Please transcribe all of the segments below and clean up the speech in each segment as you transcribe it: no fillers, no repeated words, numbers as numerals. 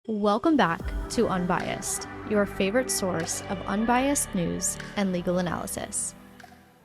Welcome back to Unbiased, your favorite source of unbiased news and legal analysis.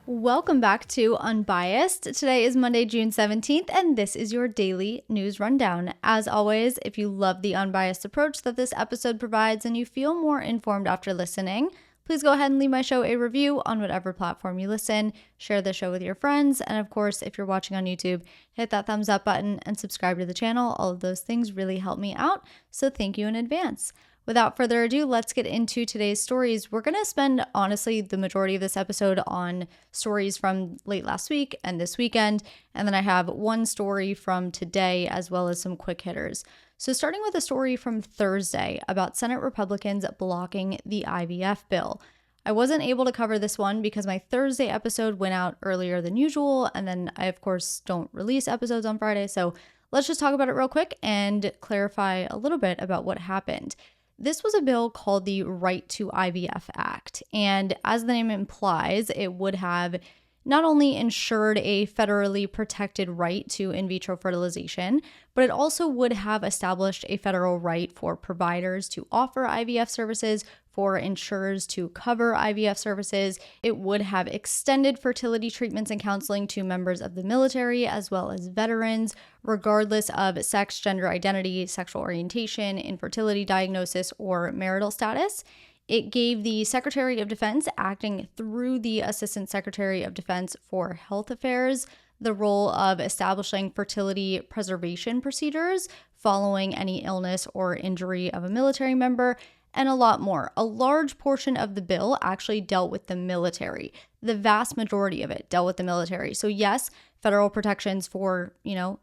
Welcome back to Unbiased. Today is Monday, June 17th, and this is your daily news rundown. As always, if you love the unbiased approach that this episode provides and you feel more informed after listening, please go ahead and leave my show a review on whatever platform you listen, share the show with your friends, and of course, if you're watching on YouTube, hit that thumbs up button and subscribe to the channel. All of those things really help me out, so thank you in advance. Without further ado, let's get into today's stories. We're going to spend, honestly, the majority of this episode on stories from late last week and this weekend, and then I have one story from today as well as some quick hitters. So starting with a story from Thursday about Senate Republicans blocking the IVF bill. I wasn't able to cover this one because my Thursday episode went out earlier than usual, and then I, of course, don't release episodes on Friday, so let's just talk about it real quick and clarify a little bit about what happened. This was a bill called the Right to IVF Act, and as the name implies, it would have not only ensured a federally protected right to in vitro fertilization, but it also would have established a federal right for providers to offer IVF services, for insurers to cover IVF services. It would have extended fertility treatments and counseling to members of the military as well as veterans, regardless of sex, gender identity, sexual orientation, infertility diagnosis, or marital status. It gave the Secretary of Defense, acting through the Assistant Secretary of Defense for Health Affairs, the role of establishing fertility preservation procedures following any illness or injury of a military member, and a lot more. A large portion of the bill actually dealt with the military. The vast majority of it dealt with the military. So yes, federal protections for,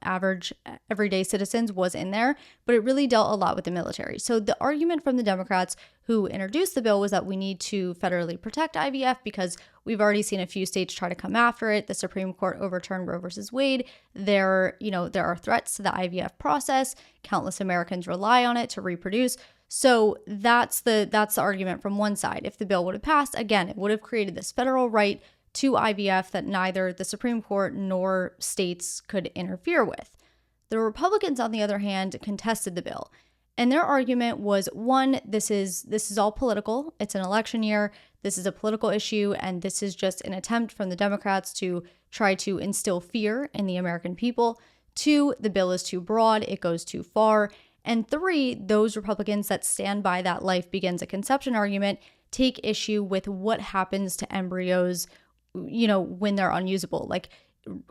average everyday citizens was in there, but it really dealt a lot with the military. So the argument from the Democrats who introduced the bill was that we need to federally protect IVF because we've already seen a few states try to come after it. The Supreme Court overturned Roe versus Wade. There are threats to the IVF process. Countless Americans rely on it to reproduce. So that's the argument from one side. If the bill would have passed, again, it would have created this federal right to IVF that neither the Supreme Court nor states could interfere with. The Republicans, on the other hand, contested the bill. And their argument was, one, this is all political. It's an election year. This is a political issue. And this is just an attempt from the Democrats to try to instill fear in the American people. Two, the bill is too broad. It goes too far. And three, those Republicans that stand by that life begins at conception argument take issue with what happens to embryos, when they're unusable. Like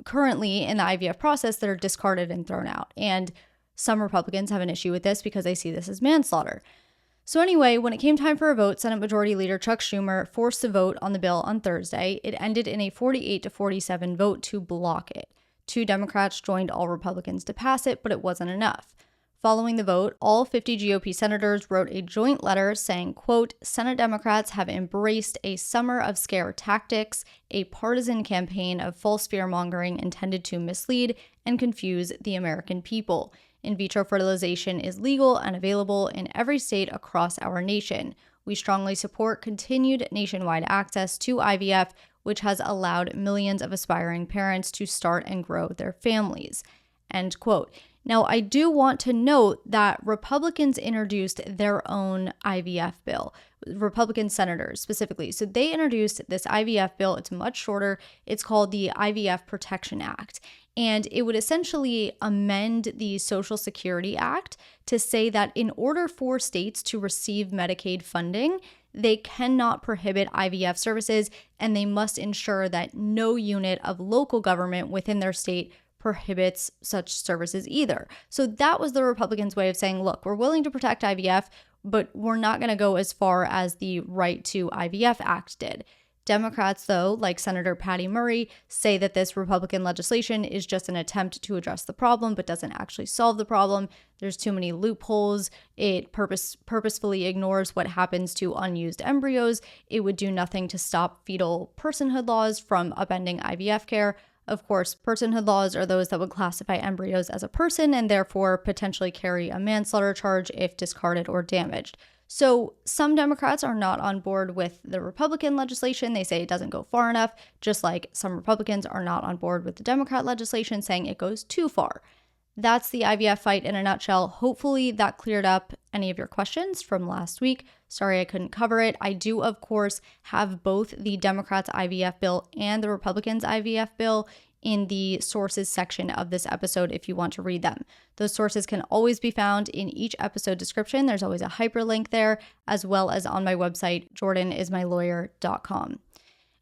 currently in the IVF process, they're discarded and thrown out. And some Republicans have an issue with this because they see this as manslaughter. So anyway, when it came time for a vote, Senate Majority Leader Chuck Schumer forced a vote on the bill on Thursday. It ended in a 48-47 vote to block it. 2 Democrats joined all Republicans to pass it, but it wasn't enough. Following the vote, all 50 GOP senators wrote a joint letter saying, quote, Senate Democrats have embraced a summer of scare tactics, a partisan campaign of false fear-mongering intended to mislead and confuse the American people. In vitro fertilization is legal and available in every state across our nation. We strongly support continued nationwide access to IVF, which has allowed millions of aspiring parents to start and grow their families. End quote. Now, I do want to note that Republicans introduced their own IVF bill, Republican senators specifically. So they introduced this IVF bill. It's much shorter. It's called the IVF Protection Act. And it would essentially amend the Social Security Act to say that in order for states to receive Medicaid funding, they cannot prohibit IVF services, and they must ensure that no unit of local government within their state prohibits such services either. So that was the Republicans' way of saying, look, we're willing to protect IVF, but we're not going to go as far as the Right to IVF Act did. Democrats, though, like Senator Patty Murray, say that this Republican legislation is just an attempt to address the problem, but doesn't actually solve the problem. There's too many loopholes. It purposefully ignores what happens to unused embryos. It would do nothing to stop fetal personhood laws from upending IVF care. Of course, personhood laws are those that would classify embryos as a person and therefore potentially carry a manslaughter charge if discarded or damaged. So some Democrats are not on board with the Republican legislation. They say it doesn't go far enough, just like some Republicans are not on board with the Democrat legislation saying it goes too far. That's the IVF fight in a nutshell. Hopefully that cleared up any of your questions from last week. Sorry I couldn't cover it. I do, of course, have both the Democrats' IVF bill and the Republicans' IVF bill in the sources section of this episode if you want to read them. Those sources can always be found in each episode description. There's always a hyperlink there, as well as on my website, jordanismylawyer.com.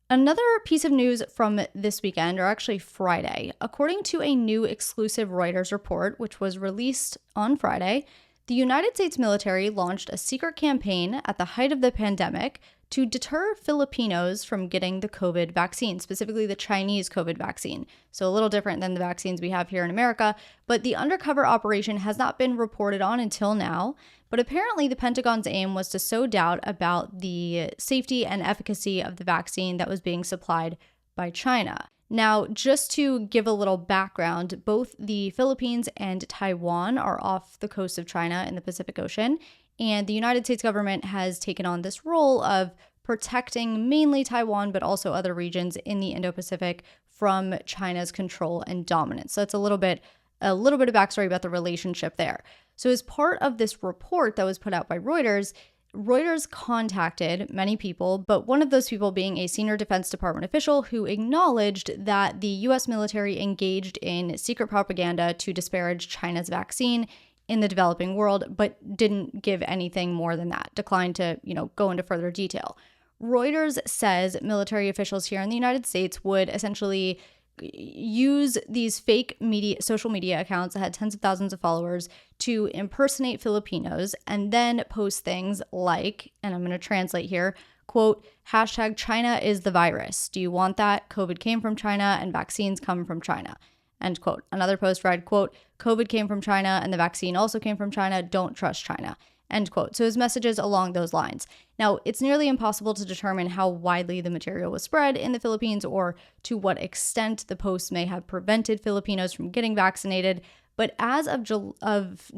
Another piece of news from this weekend, or actually Friday, according to a new exclusive Reuters report, which was released on Friday, the United States military launched a secret campaign at the height of the pandemic to deter Filipinos from getting the COVID vaccine, specifically the Chinese COVID vaccine. So a little different than the vaccines we have here in America, but the undercover operation has not been reported on until now. But apparently the Pentagon's aim was to sow doubt about the safety and efficacy of the vaccine that was being supplied by China. Now, just to give a little background, both the Philippines and Taiwan are off the coast of China in the Pacific Ocean, and the United States government has taken on this role of protecting mainly Taiwan, but also other regions in the Indo-Pacific from China's control and dominance. So that's a little bit of backstory about the relationship there. So as part of this report that was put out by Reuters, Reuters contacted many people, but one of those people being a senior Defense Department official who acknowledged that the U.S. military engaged in secret propaganda to disparage China's vaccine in the developing world, but didn't give anything more than that, declined to, go into further detail. Reuters says military officials here in the United States would essentially use these fake social media accounts that had tens of thousands of followers to impersonate Filipinos and then post things like, and I'm going to translate here, quote, hashtag China is the virus. Do you want that? COVID came from China and vaccines come from China. End quote. Another post read, quote, COVID came from China and the vaccine also came from China. Don't trust China. End quote. So his messages along those lines. Now, it's nearly impossible to determine how widely the material was spread in the Philippines or to what extent the posts may have prevented Filipinos from getting vaccinated. But as of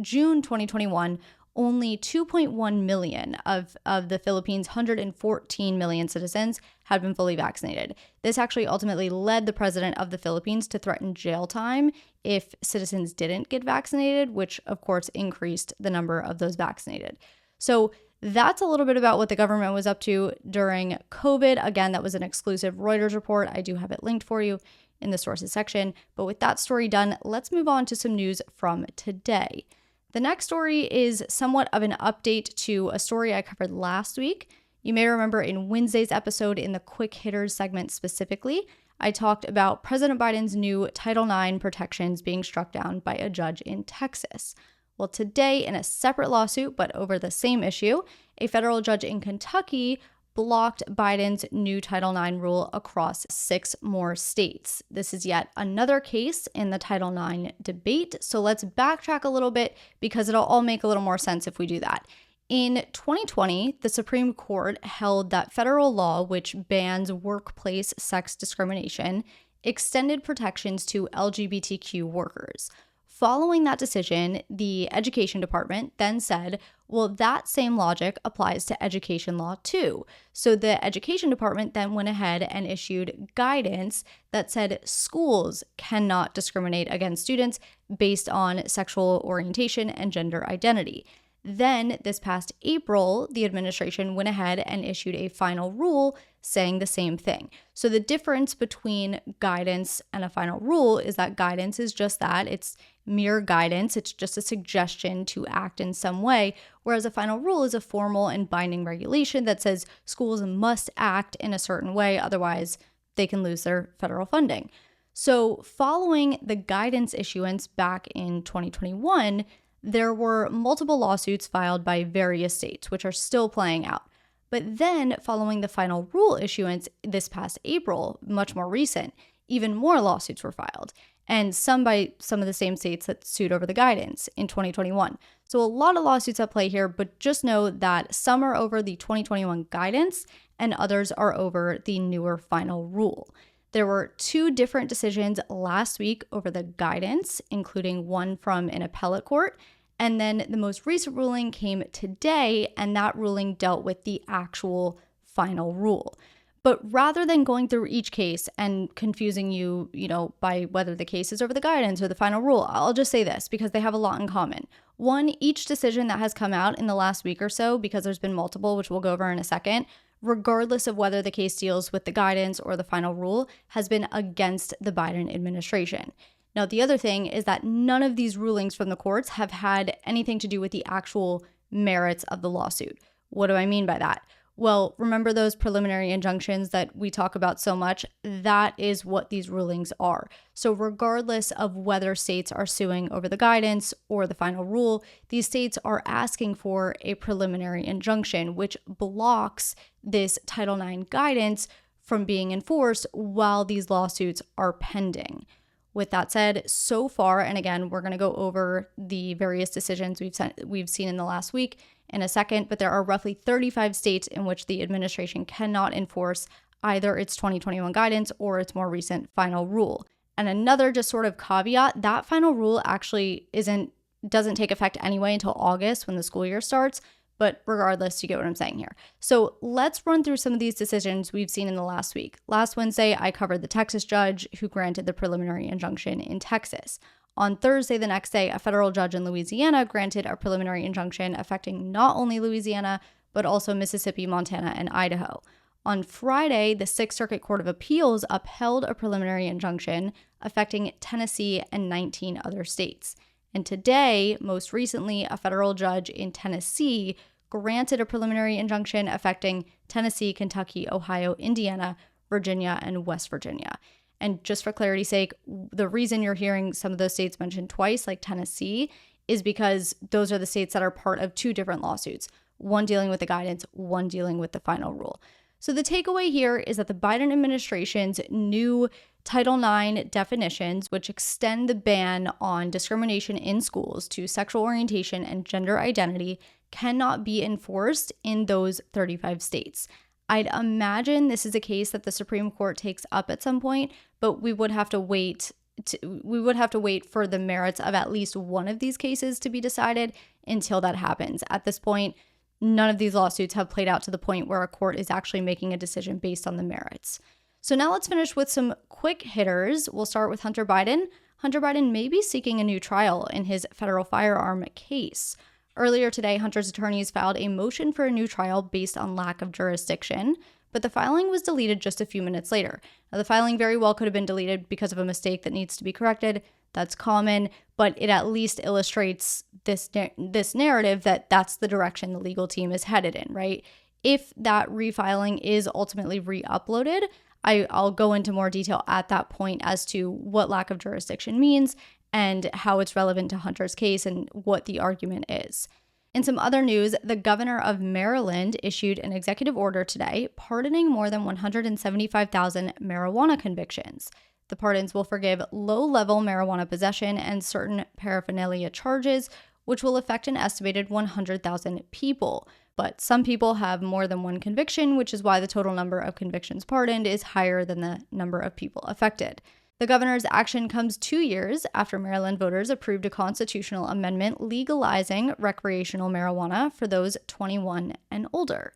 June 2021, only 2.1 million of the Philippines' 114 million citizens had been fully vaccinated. This actually ultimately led the president of the Philippines to threaten jail time if citizens didn't get vaccinated, which of course increased the number of those vaccinated. So that's a little bit about what the government was up to during COVID. Again, that was an exclusive Reuters report. I do have it linked for you in the sources section. But with that story done, let's move on to some news from today. The next story is somewhat of an update to a story I covered last week. You may remember in Wednesday's episode in the Quick Hitters segment specifically, I talked about President Biden's new Title IX protections being struck down by a judge in Texas. Well, today, in a separate lawsuit, but over the same issue, a federal judge in Kentucky blocked Biden's new Title IX rule across 6 more states. This is yet another case in the Title IX debate. So let's backtrack a little bit because it'll all make a little more sense if we do that. In 2020, the Supreme Court held that federal law, which bans workplace sex discrimination, extended protections to LGBTQ workers. Following that decision, the Education Department then said, well, that same logic applies to education law too. So the Education Department then went ahead and issued guidance that said schools cannot discriminate against students based on sexual orientation and gender identity. Then, this past April, the administration went ahead and issued a final rule saying the same thing. So the difference between guidance and a final rule is that guidance is just that. It's mere guidance. It's just a suggestion to act in some way, whereas a final rule is a formal and binding regulation that says schools must act in a certain way, otherwise they can lose their federal funding. So following the guidance issuance back in 2021, there were multiple lawsuits filed by various states, which are still playing out. But then, following the final rule issuance this past April, much more recent, even more lawsuits were filed, and some by some of the same states that sued over the guidance in 2021. So a lot of lawsuits at play here, but just know that some are over the 2021 guidance and others are over the newer final rule. There were 2 different decisions last week over the guidance, including one from an appellate court. And then the most recent ruling came today, and that ruling dealt with the actual final rule. But rather than going through each case and confusing you, by whether the case is over the guidance or the final rule, I'll just say this because they have a lot in common. One, each decision that has come out in the last week or so, because there's been multiple, which we'll go over in a second, regardless of whether the case deals with the guidance or the final rule, has been against the Biden administration. Now, the other thing is that none of these rulings from the courts have had anything to do with the actual merits of the lawsuit. What do I mean by that? Well, remember those preliminary injunctions that we talk about so much? That is what these rulings are. So regardless of whether states are suing over the guidance or the final rule, these states are asking for a preliminary injunction, which blocks this Title IX guidance from being enforced while these lawsuits are pending. With that said, so far, and again, we're going to go over the various decisions we've seen in the last week in a second, but there are roughly 35 states in which the administration cannot enforce either its 2021 guidance or its more recent final rule. And another just sort of caveat, that final rule actually doesn't take effect anyway until August when the school year starts. But regardless, you get what I'm saying here. So let's run through some of these decisions we've seen in the last week. Last Wednesday, I covered the Texas judge who granted the preliminary injunction in Texas. On Thursday, the next day, a federal judge in Louisiana granted a preliminary injunction affecting not only Louisiana, but also Mississippi, Montana, and Idaho. On Friday, the Sixth Circuit Court of Appeals upheld a preliminary injunction affecting Tennessee and 19 other states. And today, most recently, a federal judge in Tennessee granted a preliminary injunction affecting Tennessee, Kentucky, Ohio, Indiana, Virginia, and West Virginia. And just for clarity's sake, the reason you're hearing some of those states mentioned twice, like Tennessee, is because those are the states that are part of two different lawsuits, one dealing with the guidance, one dealing with the final rule. So the takeaway here is that the Biden administration's new Title IX definitions, which extend the ban on discrimination in schools to sexual orientation and gender identity, cannot be enforced in those 35 states. I'd imagine this is a case that the Supreme Court takes up at some point, but we would have to wait for the merits of at least one of these cases to be decided until that happens. At this point, none of these lawsuits have played out to the point where a court is actually making a decision based on the merits. So now let's finish with some quick hitters. We'll start with Hunter Biden. Hunter Biden may be seeking a new trial in his federal firearm case. Earlier today, Hunter's attorneys filed a motion for a new trial based on lack of jurisdiction, but the filing was deleted just a few minutes later. Now, the filing very well could have been deleted because of a mistake that needs to be corrected. That's common, but it at least illustrates this narrative that that's the direction the legal team is headed in, right? If that refiling is ultimately re-uploaded, I'll go into more detail at that point as to what lack of jurisdiction means and how it's relevant to Hunter's case and what the argument is. In some other news, the governor of Maryland issued an executive order today pardoning more than 175,000 marijuana convictions. The pardons will forgive low-level marijuana possession and certain paraphernalia charges, which will affect an estimated 100,000 people. But some people have more than one conviction, which is why the total number of convictions pardoned is higher than the number of people affected. The governor's action comes 2 years after Maryland voters approved a constitutional amendment legalizing recreational marijuana for those 21 and older.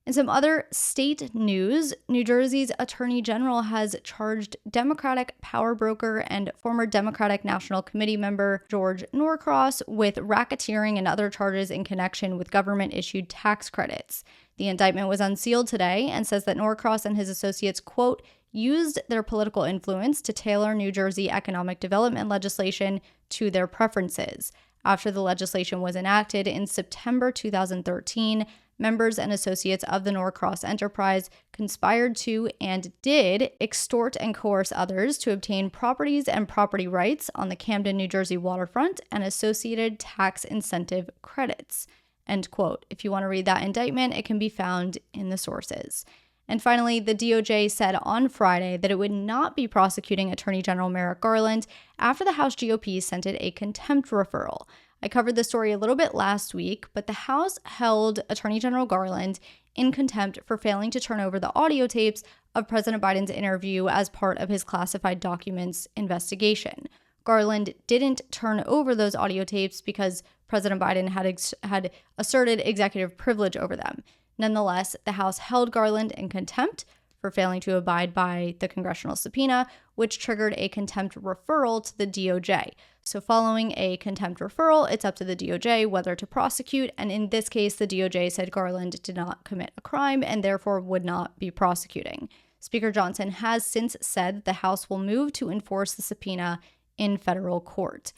In some other state news, New Jersey's Attorney General has charged Democratic power broker and former Democratic National Committee member George Norcross with racketeering and other charges in connection with government-issued tax credits. The indictment was unsealed today and says that Norcross and his associates, quote, used their political influence to tailor New Jersey economic development legislation to their preferences. After the legislation was enacted in September 2013, members and associates of the Norcross enterprise conspired to and did extort and coerce others to obtain properties and property rights on the Camden, New Jersey waterfront and associated tax incentive credits. End quote. If you want to read that indictment, it can be found in the sources. And finally, the DOJ said on Friday that it would not be prosecuting Attorney General Merrick Garland after the House GOP sent it a contempt referral. I covered this story a little bit last week, but the House held Attorney General Garland in contempt for failing to turn over the audio tapes of President Biden's interview as part of his classified documents investigation. Garland didn't turn over those audio tapes because President Biden had asserted executive privilege over them. Nonetheless, the House held Garland in contempt for failing to abide by the congressional subpoena, which triggered a contempt referral to the DOJ. So following a contempt referral, it's up to the DOJ whether to prosecute. And in this case, the DOJ said Garland did not commit a crime and therefore would not be prosecuting. Speaker Johnson has since said the House will move to enforce the subpoena in federal court.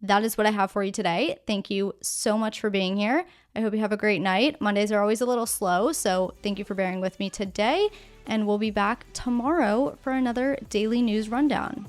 That is what I have for you today. Thank you so much for being here. I hope you have a great night. Mondays are always a little slow, so thank you for bearing with me today. And we'll be back tomorrow for another daily news rundown.